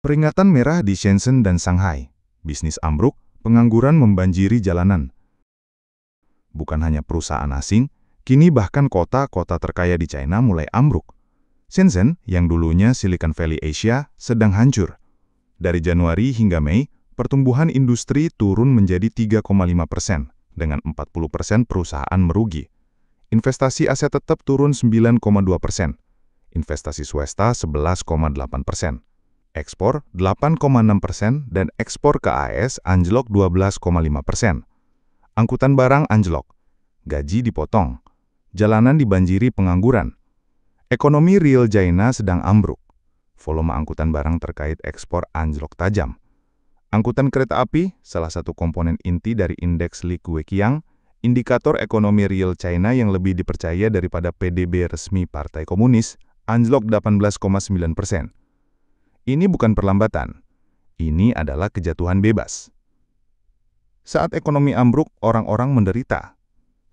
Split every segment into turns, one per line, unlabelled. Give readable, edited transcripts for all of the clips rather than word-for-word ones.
Peringatan merah di Shenzhen dan Shanghai. Bisnis ambruk, pengangguran membanjiri jalanan. Bukan hanya perusahaan asing, kini bahkan kota-kota terkaya di China mulai ambruk. Shenzhen, yang dulunya Silicon Valley Asia, sedang hancur. Dari Januari hingga Mei, pertumbuhan industri turun menjadi 3,5%, dengan 40% perusahaan merugi. Investasi aset tetap turun 9,2%. Investasi swasta 11,8%. Ekspor 8,6% dan ekspor ke AS anjlok 12,5%. Angkutan barang anjlok. Gaji dipotong. Jalanan dibanjiri pengangguran. Ekonomi real China sedang ambruk. Volume angkutan barang terkait ekspor anjlok tajam. Angkutan kereta api, salah satu komponen inti dari indeks Li Keqiang, indikator ekonomi real China yang lebih dipercaya daripada PDB resmi Partai Komunis, anjlok 18,9%. Ini bukan perlambatan. Ini adalah kejatuhan bebas. Saat ekonomi ambruk, orang-orang menderita.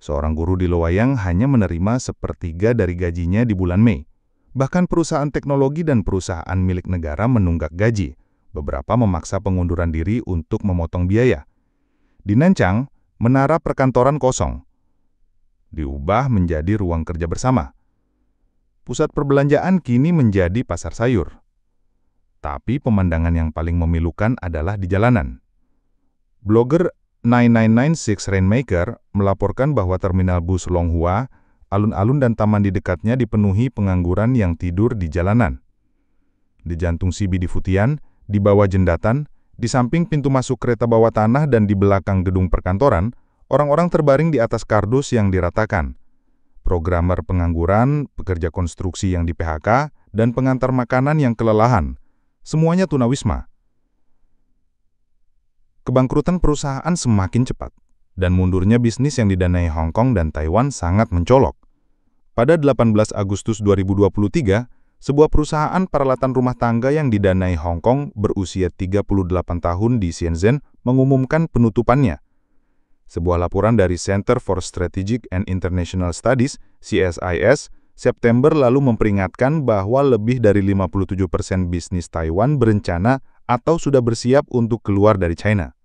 Seorang guru di Luoyang hanya menerima sepertiga dari gajinya di bulan Mei. Bahkan perusahaan teknologi dan perusahaan milik negara menunggak gaji. Beberapa memaksa pengunduran diri untuk memotong biaya. Di Nanchang, menara perkantoran kosong. Diubah menjadi ruang kerja bersama. Pusat perbelanjaan kini menjadi pasar sayur. Tapi pemandangan yang paling memilukan adalah di jalanan. Blogger 9996 Rainmaker melaporkan bahwa terminal bus Longhua, alun-alun dan taman di dekatnya dipenuhi pengangguran yang tidur di jalanan. Di jantung CBD Futian, di bawah jembatan, di samping pintu masuk kereta bawah tanah dan di belakang gedung perkantoran, orang-orang terbaring di atas kardus yang diratakan. Programmer pengangguran, pekerja konstruksi yang di-PHK, dan pengantar makanan yang kelelahan. Semuanya tunawisma. Kebangkrutan perusahaan semakin cepat, dan mundurnya bisnis yang didanai Hong Kong dan Taiwan sangat mencolok. Pada 18 Agustus 2023, sebuah perusahaan peralatan rumah tangga yang didanai Hong Kong berusia 38 tahun di Shenzhen mengumumkan penutupannya. Sebuah laporan dari Center for Strategic and International Studies, CSIS, September lalu memperingatkan bahwa lebih dari 57% bisnis Taiwan berencana atau sudah bersiap untuk keluar dari China.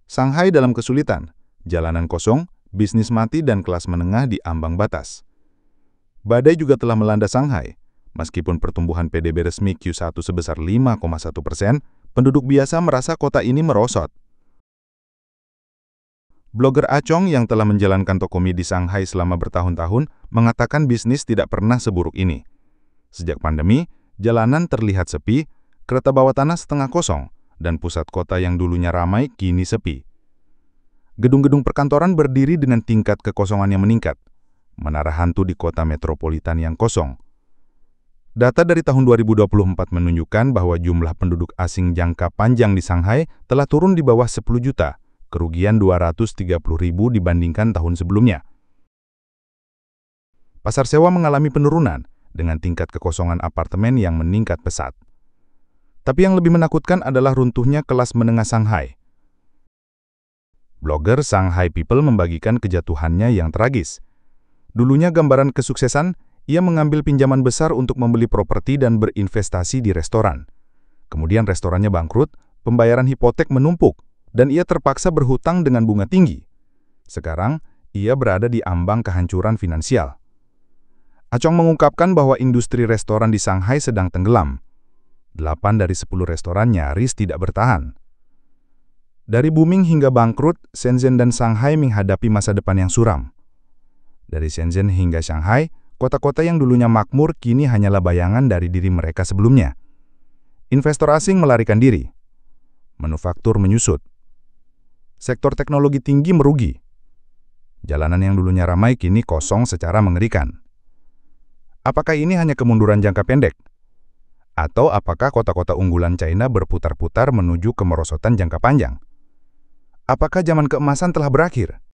Shanghai dalam kesulitan, jalanan kosong, bisnis mati dan kelas menengah di ambang batas. Badai juga telah melanda Shanghai. Meskipun pertumbuhan PDB resmi Q1 sebesar 5,1%, penduduk biasa merasa kota ini merosot. Blogger Acong yang telah menjalankan toko mie di Shanghai selama bertahun-tahun mengatakan bisnis tidak pernah seburuk ini. Sejak pandemi, jalanan terlihat sepi, kereta bawah tanah setengah kosong, dan pusat kota yang dulunya ramai kini sepi. Gedung-gedung perkantoran berdiri dengan tingkat kekosongan yang meningkat. Menara hantu di kota metropolitan yang kosong. Data dari tahun 2024 menunjukkan bahwa jumlah penduduk asing jangka panjang di Shanghai telah turun di bawah 10 juta. Kerugian 230.000 dibandingkan tahun sebelumnya. Pasar sewa mengalami penurunan dengan tingkat kekosongan apartemen yang meningkat pesat. Tapi yang lebih menakutkan adalah runtuhnya kelas menengah Shanghai. Blogger Shanghai People membagikan kejatuhannya yang tragis. Dulunya gambaran kesuksesan, ia mengambil pinjaman besar untuk membeli properti dan berinvestasi di restoran. Kemudian restorannya bangkrut, pembayaran hipotek menumpuk, dan ia terpaksa berhutang dengan bunga tinggi. Sekarang, ia berada di ambang kehancuran finansial. Acong mengungkapkan bahwa industri restoran di Shanghai sedang tenggelam. 8 dari 10 restoran nyaris tidak bertahan. Dari booming hingga bangkrut, Shenzhen dan Shanghai menghadapi masa depan yang suram. Dari Shenzhen hingga Shanghai, kota-kota yang dulunya makmur kini hanyalah bayangan dari diri mereka sebelumnya. Investor asing melarikan diri. Manufaktur menyusut. Sektor teknologi tinggi merugi. Jalanan yang dulunya ramai kini kosong secara mengerikan. Apakah ini hanya kemunduran jangka pendek? Atau apakah kota-kota unggulan China berputar-putar menuju kemerosotan jangka panjang? Apakah zaman keemasan telah berakhir?